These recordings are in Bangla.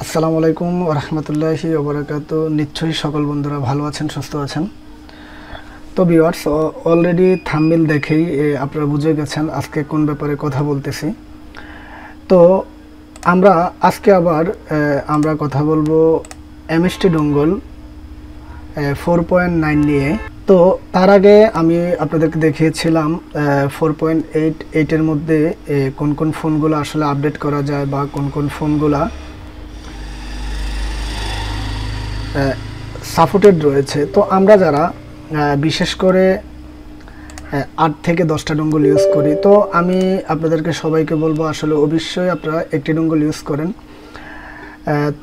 আসসালামু আলাইকুম ওয়া রাহমাতুল্লাহি ওয়া বারাকাতুহু। নিশ্চয়ই সকল বন্ধুরা ভালো আছেন, সুস্থ আছেন। তো ভিউয়ার্স, অলরেডি থাম্বনেল দেখেই আপনারা বুঝে গেছেন আজকে কোন ব্যাপারে কথা বলতেছি। তো আমরা আজকে আবার কথা বলবো এমএসটি ডঙ্গল 4.9 নিয়ে। তো তার আগে আমি আপনাদেরকে দেখিয়েছিলাম 4.8 এর মধ্যে কোন কোন ফোনগুলো আসলে আপডেট করা যায় বা কোন কোন ফোনগুলো সাপোর্টেড রয়েছে। তো আমরা যারা বিশেষ করে 8 থেকে 10টা ডঙ্গল ইউজ করি, তো আমি আপনাদেরকে সবাইকে বলবো আসলে অবশ্যই আপনারা একটি ডঙ্গল ইউজ করেন।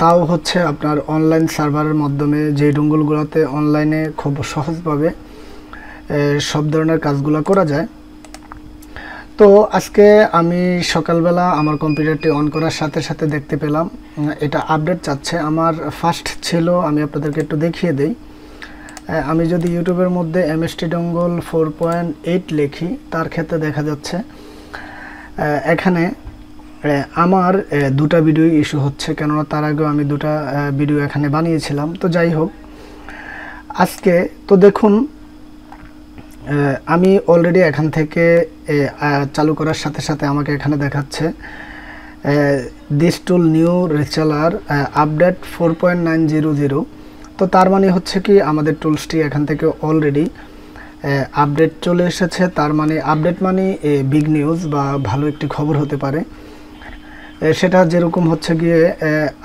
তাও হচ্ছে আপনার অনলাইন সার্ভারের মাধ্যমে, যে ডঙ্গলগুলোতে অনলাইনে খুব সহজভাবে সব ধরনের কাজগুলো করা যায়। তো আজকে আমি সকালবেলা আমার কম্পিউটারটি অন করার সাথে সাথে দেখতে পেলাম এটা আপডেট চাচ্ছে। আমার ফার্স্ট ছিল, আমি আপনাদেরকে একটু দেখিয়ে দেই। আমি যদি ইউটিউবের মধ্যে এমএসটি ডঙ্গল 4.8 লিখি, তার ক্ষেত্রে দেখা যাচ্ছে এখানে আমার দুটা ভিডিও ইস্যু হচ্ছে, কেননা তার আগেও আমি দুটা ভিডিও এখানে বানিয়েছিলাম। তো যাই হোক, আজকে তো দেখুন আমি অলরেডি এখান থেকে চালু করার সাথে সাথে আমাকে এখানে দেখাচ্ছে দিস টুল নিউ রিচালার আপডেট 4.900। তো তার মানে হচ্ছে কি আমাদের টুলসটি এখান থেকে অলরেডি আপডেট চলে এসেছে। তার মানে আপডেট মানে বিগ নিউজ বা ভালো একটি খবর হতে পারে। সেটা যেরকম হচ্ছে গিয়ে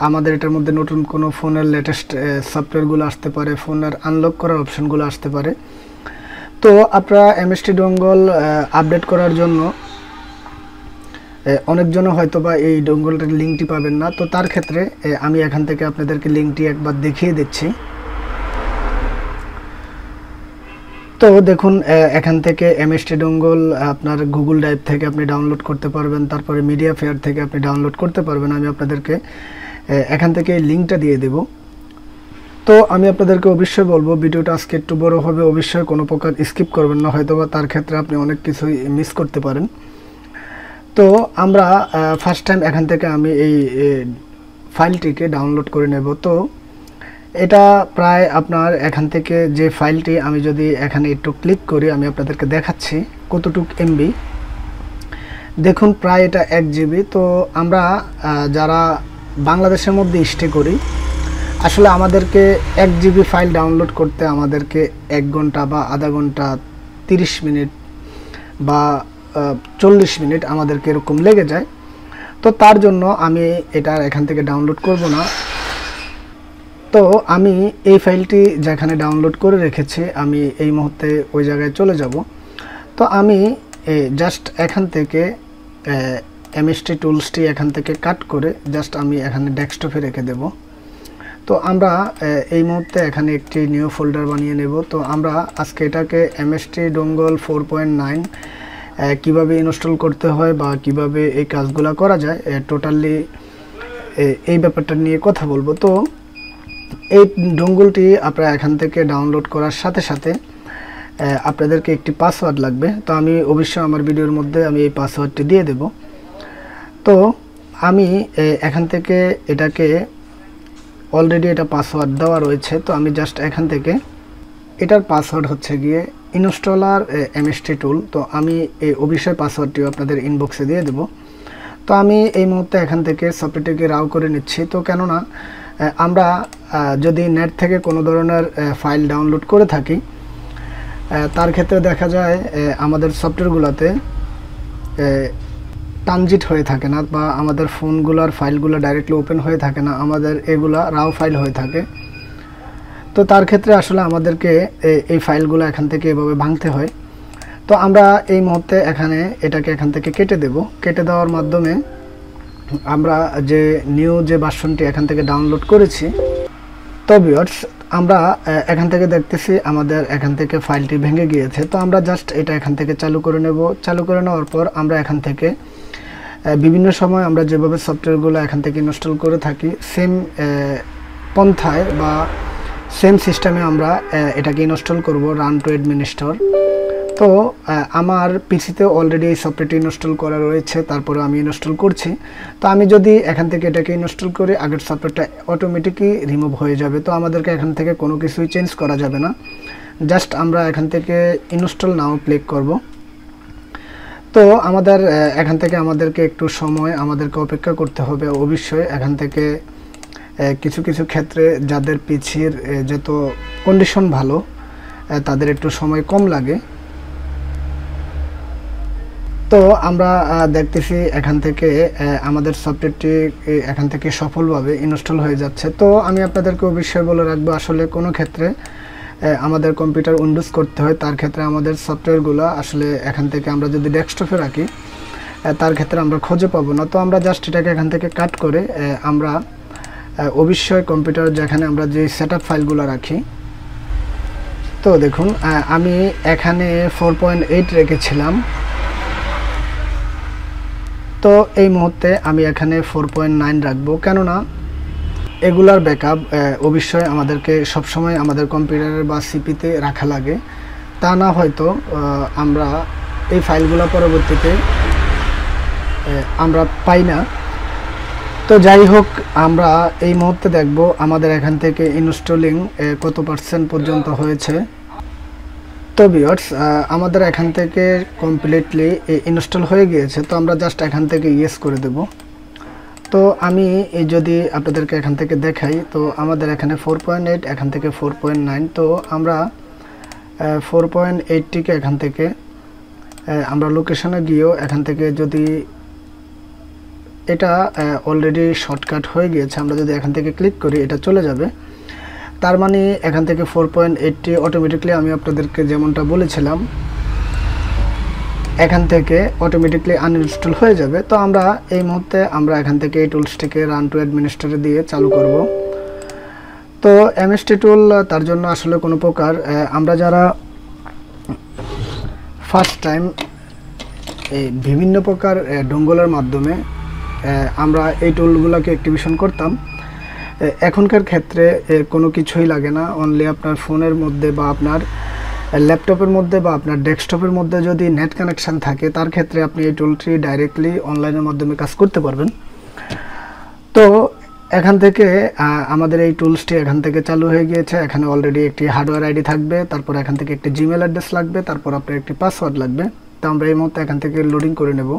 আমাদের এটার মধ্যে নতুন কোনো ফোনের লেটেস্ট সফটওয়্যারগুলো আসতে পারে, ফোনের আনলক করার অপশনগুলো আসতে পারে। তো আপনারা এমএসটি ডঙ্গল আপডেট করার জন্য অনেকজনও হয়তো বা এই ডঙ্গলটার লিঙ্কটি পাবেন না। তো তার ক্ষেত্রে আমি এখান থেকে আপনাদেরকে লিঙ্কটি একবার দেখিয়ে দিচ্ছি। তো দেখুন এখান থেকে এমএসটি ডঙ্গল আপনার গুগল ড্রাইভ থেকে আপনি ডাউনলোড করতে পারবেন, তারপরে মিডিয়া ফেয়ার থেকে আপনি ডাউনলোড করতে পারবেন। আমি আপনাদেরকে এখান থেকে লিঙ্কটা দিয়ে দেব। তো আমি আপনাদেরকে অবশ্যই বলবো ভিডিওটা আজকে একটু বড় হবে, অবশ্যই কোনো প্রকার স্কিপ করবেন না, হয়তো বা তার ক্ষেত্রে আপনি অনেক কিছুই মিস করতে পারেন। তো আমরা ফার্স্ট টাইম এখান থেকে আমি এই ফাইলটিকে ডাউনলোড করে নেব। তো এটা প্রায় আপনার এখান থেকে যে ফাইলটি, আমি যদি এখানে একটু ক্লিক করি, আমি আপনাদেরকে দেখাচ্ছি কতটুক এমবি। দেখুন প্রায় এটা 1 জিবি। তো আমরা যারা বাংলাদেশের মধ্যে স্টে করি, আসলে আমাদেরকে 1 জিবি ফাইল ডাউনলোড করতে আমাদেরকে 1 ঘন্টা বা আধা ঘন্টা, 30 মিনিট বা 40 মিনিট আমাদেরকে এরকম লেগে যায়। তো তার জন্য আমি এটা এখান থেকে ডাউনলোড করব না। তো আমি এই ফাইলটি যেখানে ডাউনলোড করে রেখেছি, আমি এই মুহূর্তে ওই জায়গায় চলে যাব। তো আমি জাস্ট এখান থেকে এমএসটি টুলসটি এখান থেকে কাট করে জাস্ট আমি এখানে ডেস্কটপে রেখে দেব। তো আমরা এই মুহূর্তে এখানে একটি নিউ ফোল্ডার বানিয়ে নেব। তো আমরা আজকে এটাকে এমএসটি ডঙ্গল 4.9 কিভাবে ইনস্টল করতে হয় বা কিভাবে এই কাজগুলো করা যায়, টোটালি এই ব্যাপারটা নিয়ে কথা বলবো। তো এই ডঙ্গলটি আপনারা এখান থেকে ডাউনলোড করার সাথে সাথে আপনাদেরকে একটি পাসওয়ার্ড লাগবে। তো আমি অবশ্যই আমার ভিডিওর মধ্যে আমি এই পাসওয়ার্ডটি দিয়ে দেব। তো আমি এখান থেকে এটাকে অলরেডি এটা পাসওয়ার্ড দেওয়া রয়েছে। তো আমি জাস্ট এখান থেকে এটার পাসওয়ার্ড হচ্ছে গিয়ে ইনস্টলার এমএসটি টুল। তো আমি এই অবশ্যই পাসওয়ার্ডটিও আপনাদের ইনবক্সে দিয়ে দেব। তো আমি এই মুহূর্তে এখান থেকে সফটওয়্যারটিকে রাও করে নিচ্ছি। তো কেননা আমরা যদি নেট থেকে কোনো ধরনের ফাইল ডাউনলোড করে থাকি, তার ক্ষেত্রে দেখা যায় আমাদের সফটওয়্যারগুলোতে ট্রানজিট হয়ে থাকে না, বা আমাদের ফোনগুলোর ফাইলগুলো ডাইরেক্টলি ওপেন হয়ে থাকে না, আমাদের এগুলা রাও ফাইল হয়ে থাকে। তো তার ক্ষেত্রে আসলে আমাদেরকে এই ফাইলগুলো এখান থেকে এভাবে ভাঙতে হয়। তো আমরা এই মুহূর্তে এখানে এটাকে এখান থেকে কেটে দেব। কেটে দেওয়ার মাধ্যমে আমরা যে নিউ যে ভার্সনটি এখান থেকে ডাউনলোড করেছি, তো ভিউয়ার্স আমরা এখান থেকে দেখতেছি আমাদের এখান থেকে ফাইলটি ভেঙে গিয়েছে। তো আমরা জাস্ট এটা এখান থেকে চালু করে নেব। চালু করে নেওয়ার পর আমরা এখান থেকে বিভিন্ন সময় আমরা যেভাবে সফটওয়্যারগুলো এখান থেকে ইনস্টল করে থাকি, সেম পন্থায় বা সেম সিস্টেমে আমরা এটাকে ইনস্টল করব, রান টু অ্যাডমিনিস্টর। তো আমার পিসিতে অলরেডি এই সফটওয়্যারটি ইনস্টল করা রয়েছে, তারপরে আমি ইনস্টল করছি। তো আমি যদি এখান থেকে এটাকে ইনস্টল করি, আগের সফটওয়্যারটা অটোমেটিকই রিমুভ হয়ে যাবে। তো আমাদেরকে এখান থেকে কোনো কিছুই চেঞ্জ করা যাবে না, জাস্ট আমরা এখান থেকে ইনস্টল নাও ক্লিক করব। তো আমাদের এখান থেকে আমাদেরকে একটু সময় আমাদেরকে অপেক্ষা করতে হবে। অবশ্যই এখান থেকে কিছু কিছু ক্ষেত্রে যাদের পিসির যত কন্ডিশন ভালো তাদের একটু সময় কম লাগে। তো আমরা দেখতেছি এখান থেকে আমাদের সফটওয়্যারটি এখান থেকে সফলভাবে ইনস্টল হয়ে যাচ্ছে। তো আমি আপনাদেরকে অবশ্যই বলে রাখবো, আসলে কোনো ক্ষেত্রে আমাদের কম্পিউটার উইন্ডোজ করতে হয়, তার ক্ষেত্রে আমাদের সফটওয়্যারগুলো আসলে এখান থেকে আমরা যদি ডেস্কটপে রাখি তার ক্ষেত্রে আমরা খুঁজে পাবো না। তো আমরা জাস্ট এটাকে এখান থেকে কাট করে আমরা অবশ্যই কম্পিউটার যেখানে আমরা যে সেটআপ ফাইলগুলো রাখি, তো দেখুন আমি এখানে 4.8 রেখেছিলাম। তো এই মুহূর্তে আমি এখানে 4.9 রাখবো, কেননা এগুলার ব্যাকআপ অবশ্যই আমাদেরকে সবসময় আমাদের কম্পিউটারের বা সিপিতে রাখা লাগে, তা না হয়তো আমরা এই ফাইলগুলো পরবর্তীতে আমরা পাই না। তো যাই হোক, আমরা এই মুহূর্তে দেখব আমাদের এখান থেকে ইনস্টলিং কত % পর্যন্ত হয়েছে। তো ভিউয়ার্স, আমাদের এখান থেকে কমপ্লিটলি ইনস্টল হয়ে গিয়েছে। তো আমরা জাস্ট এখান থেকে ইয়েস করে দেব। তো আমি যদি আপনাদেরকে এখান থেকে দেখাই, তো আমাদের এখানে 4.8, এখান থেকে 4.9। তো আমরা 4.8টিকে এখান থেকে আমরা লোকেশনে গিয়েও এখান থেকে যদি এটা অলরেডি শর্টকাট হয়ে গিয়েছে, আমরা যদি এখান থেকে ক্লিক করি এটা চলে যাবে। তার মানে এখান থেকে 4.8টি অটোমেটিকলি আমি আপনাদেরকে যেমনটা বলেছিলাম এখান থেকে অটোমেটিকলি আনইনস্টল হয়ে যাবে। তো আমরা এই মুহূর্তে আমরা এখান থেকে এই টুলসটিকে রান টু অ্যাডমিনিস্ট্রেটর দিয়ে চালু করব। তো এমএসটি টুল তার জন্য আসলে কোনো প্রকার আমরা যারা ফার্স্ট টাইম এই বিভিন্ন প্রকার ডোঙ্গলের মাধ্যমে আমরা এই টুলগুলোকে অ্যাক্টিভেশন করতাম, এখনকার ক্ষেত্রে কোনো কিছুই লাগে না। অনলি আপনার ফোনের মধ্যে বা আপনার ল্যাপটপের মধ্যে বা আপনার ডেস্কটপের মধ্যে যদি নেট কানেকশান থাকে, তার ক্ষেত্রে আপনি এই টুলটি ডাইরেক্টলি অনলাইনের মাধ্যমে কাজ করতে পারবেন। তো এখান থেকে আমাদের এই টুলসটি এখান থেকে চালু হয়ে গিয়েছে। এখানে অলরেডি একটি হার্ডওয়্যার আইডি থাকবে, তারপর এখান থেকে একটি জিমেল অ্যাড্রেস লাগবে, তারপর আপনার একটি পাসওয়ার্ড লাগবে। তো আমরা এই মুহূর্তে এখান থেকে লোডিং করে নেব।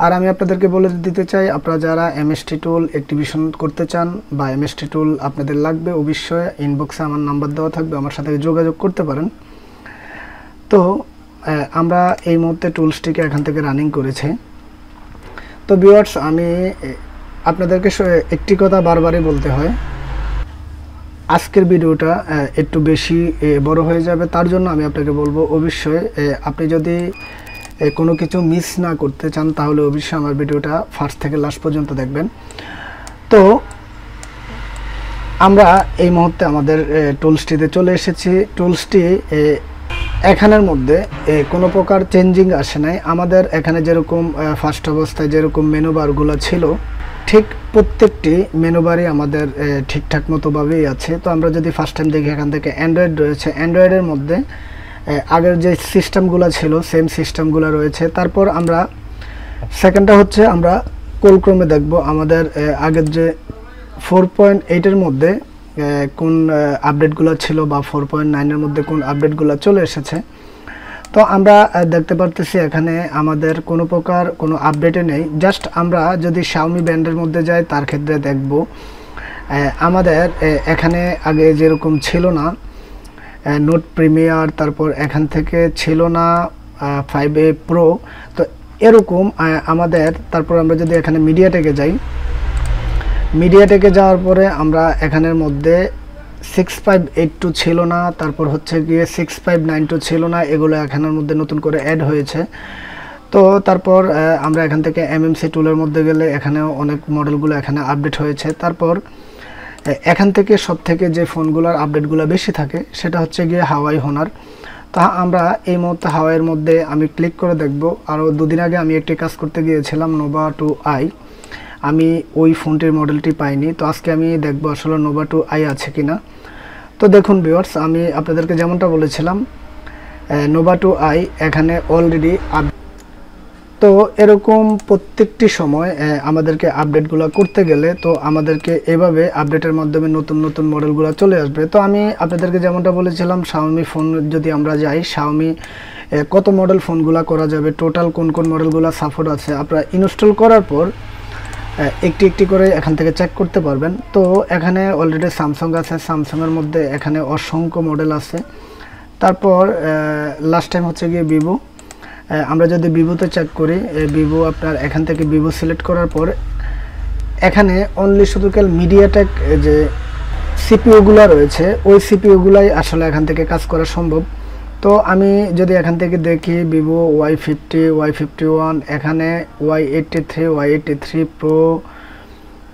আর আমি আপনাদেরকে বলে দিতে চাই, আপনারা যারা এমএসটি টুল অ্যাক্টিভেশন করতে চান বা এমএসটি টুল আপনাদের লাগবে, অবশ্যই ইনবক্সে আমার নাম্বার দেওয়া থাকবে, আমার সাথে যোগাযোগ করতে পারেন। তো আমরা এই মুহূর্তে টুলসটিকে এখান থেকে রানিং করেছে। তো ভিউয়ার্স, আমি আপনাদেরকে একটি কথা বারবারই বলতে হয়, আজকের ভিডিওটা একটু বেশি বড় হয়ে যাবে, তার জন্য আমি আপনাকে বলবো অবশ্যই আপনি যদি কোনো কিছু মিস না করতে চান তাহলে অবশ্যই আমার ভিডিওটা ফার্স্ট থেকে লাস্ট পর্যন্ত দেখবেন। তো আমরা এই মুহূর্তে আমাদের টুলসটিতে চলে এসেছি। টুলসটি এখানের মধ্যে কোনো প্রকার চেঞ্জিং আসে নাই। আমাদের এখানে যেরকম ফার্স্ট অবস্থায় যেরকম মেনু বারগুলো ছিল, ঠিক প্রত্যেকটি মেনু বারই আমাদের ঠিকঠাক মতোভাবেই আছে। তো আমরা যদি ফার্স্ট টাইম দেখি, এখান থেকে অ্যান্ড্রয়েড রয়েছে, অ্যান্ড্রয়েডের মধ্যে আগের যে সিস্টেমগুলো ছিল সেম সিস্টেমগুলো রয়েছে। তারপর আমরা সেকেন্ডটা হচ্ছে আমরা কোলক্রমে দেখব আমাদের আগের যে 4.8-এর মধ্যে কোন আপডেটগুলো ছিল বা 4.9-এর মধ্যে কোন আপডেটগুলো চলে এসেছে। তো আমরা দেখতে পারতেছি এখানে আমাদের কোনো প্রকার কোনো আপডেটে নেই। জাস্ট আমরা যদি Xiaomi ব্র্যান্ডের মধ্যে যাই, তার ক্ষেত্রে দেখব আমাদের এখানে আগে যেরকম ছিল না নোট প্রিমিয়ার, তারপর এখান থেকে ছিল না 5A Pro, তো এরকম আমাদের। তারপর আমরা যদি এখানে মিডিয়াটেকে যাই, মিডিয়াটেকে যাওয়ার পরে আমরা এখানের মধ্যে 6582 ছিল না, তারপর হচ্ছে গিয়ে 6592 ছিল না, এগুলো এখানের মধ্যে নতুন করে অ্যাড হয়েছে। তো তারপর আমরা এখান থেকে এমএমসি টুলের মধ্যে গেলে এখানেও অনেক মডেলগুলো এখানে আপডেট হয়েছে। তারপর এখান থেকে সব থেকে যে ফোনগুলোর আপডেটগুলো বেশি থাকে সেটা হচ্ছে গিয়ে হাওয়াই হোনার। তা আমরা এই মুহূর্তে হাওয়াইয়ের মধ্যে আমি ক্লিক করে দেখব। আরও দুদিন আগে আমি একটি কাজ করতে গিয়েছিলাম নোভা 2i, আমি ওই ফোনটির মডেলটি পাইনি। তো আজকে আমি দেখব আসলে নোভা 2i আছে কিনা। তো দেখুন ভিউয়ার্স, আমি আপনাদেরকে যেমনটা বলেছিলাম নোভা 2i এখানে অলরেডি তো এরকম প্রত্যেকটি সময় আমাদেরকে আপডেটগুলো করতে গেলে তো আমাদেরকে এভাবে আপডেটের মাধ্যমে নতুন নতুন মডেলগুলো চলে আসবে। তো আমি আপনাদেরকে যেমনটা বলেছিলাম, শাওমি ফোন যদি আমরা যাই, শাওমি কত মডেল ফোনগুলো করা যাবে, টোটাল কোন কোন মডেলগুলো সাপোর্ট আছে, আপনারা ইনস্টল করার পর একটি একটি করে এখান থেকে চেক করতে পারবেন। তো এখানে অলরেডি স্যামসাং আছে, স্যামসাংয়ের মধ্যে এখানে অসংখ্য মডেল আছে। তারপর লাস্ট টাইম হচ্ছে গিয়ে ভিভো। আমরা যদি ভিভোতে চেক করি, ভিভো আপনার এখান থেকে ভিভো সিলেক্ট করার পর এখানে অনলি শুধু কেবল মিডিয়াটেক যে সিপিইউগুলো রয়েছে ওই সিপিইউগুলাই আসলে এখান থেকে কাজ করা সম্ভব। তো আমি যদি এখান থেকে দেখি ভিভো Y50, Y51, এখানে Y83, Y83 প্রো,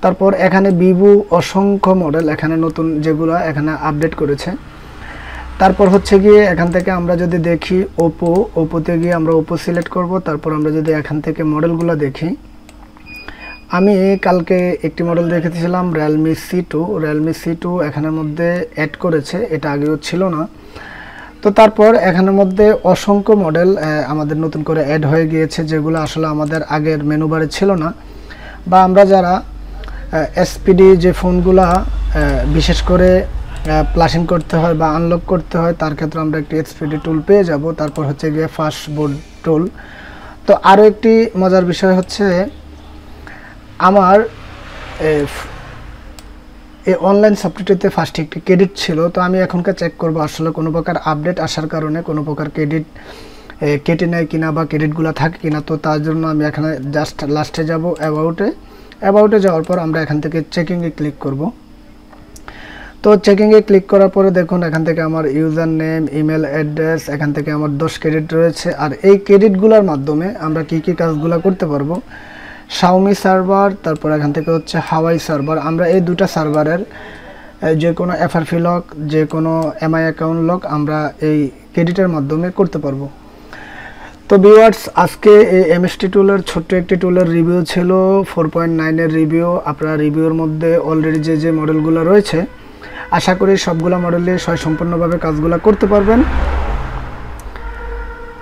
তারপর এখানে ভিভো অসংখ্য মডেল এখানে নতুন যেগুলো এখানে আপডেট করেছে। তারপর হচ্ছে গিয়ে এখান থেকে আমরা যদি দেখি ওপোতে গিয়ে আমরা ওপো সিলেক্ট করব। তারপর আমরা যদি এখান থেকে মডেলগুলো দেখি, আমি কালকে একটি মডেল দেখেছিলাম রিয়েলমি C2 এখানের মধ্যে অ্যাড করেছে, এটা আগেও ছিল না। তো তারপর এখানের মধ্যে অসংখ্য মডেল আমাদের নতুন করে অ্যাড হয়ে গিয়েছে, যেগুলো আসলে আমাদের আগের মেনু বারে ছিল না। বা আমরা যারা এসপিডি যে ফোনগুলা বিশেষ করে প্লাসিং করতে হয় বা আনলক করতে হয়, তার ক্ষেত্রে আমরা একটি এসপিডি টুল পেয়ে যাব। তারপর হচ্ছে গিয়ে ফাস্ট বোর্ড টুল। তো আরও একটি মজার বিষয় হচ্ছে, আমার এই অনলাইন সফটওয়্যারটিতে ফার্স্ট একটি ক্রেডিট ছিল। তো আমি এখনকার চেক করব আসলে কোনো প্রকার আপডেট আসার কারণে কোনো প্রকার ক্রেডিট কেটে নেয় কিনা বা ক্রেডিটগুলো থাকে কিনা। তো তার জন্য আমি এখানে জাস্ট লাস্টে যাব অ্যাবাউটে যাওয়ার পর আমরা এখান থেকে চেকিংয়ে ক্লিক করব। তো চেকিংয়ে ক্লিক করার পরে দেখুন এখান থেকে আমার ইউজার নেম, ইমেল অ্যাড্রেস, এখান থেকে আমার 10 ক্রেডিট রয়েছে। আর এই ক্রেডিটগুলোর মাধ্যমে আমরা কি কি কাজগুলো করতে পারবো, শাওমি সার্ভার, তারপর এখান থেকে হচ্ছে হাওয়াই সার্ভার, আমরা এই দুটা সার্ভারের যে কোনো এফআরপি লক, যে কোনো এমআই অ্যাকাউন্ট লক আমরা এই ক্রেডিটের মাধ্যমে করতে পারবো। তো ভিউয়ার্স, আজকে এই এমএসটি টুলের ছোট্ট একটি টুলের রিভিউ ছিল, 4.9 এর রিভিউ। আপনারা রিভিউর মধ্যে অলরেডি যে মডেলগুলো রয়েছে, আশা করি সবগুলো মডেলে সম্পূর্ণভাবে কাজগুলো করতে পারবেন।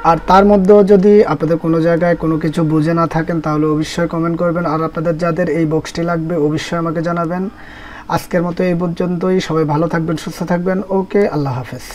আর তার মধ্যেও যদি আপনাদের কোনো জায়গায় কোনো কিছু বুঝে না থাকেন তাহলে অবশ্যই কমেন্ট করবেন। আর আপনাদের যাদের এই বক্সটি লাগবে অবশ্যই আমাকে জানাবেন। আজকের মতো এই পর্যন্তই, সবাই ভালো থাকবেন, সুস্থ থাকবেন। ওকে, আল্লাহ হাফেজ।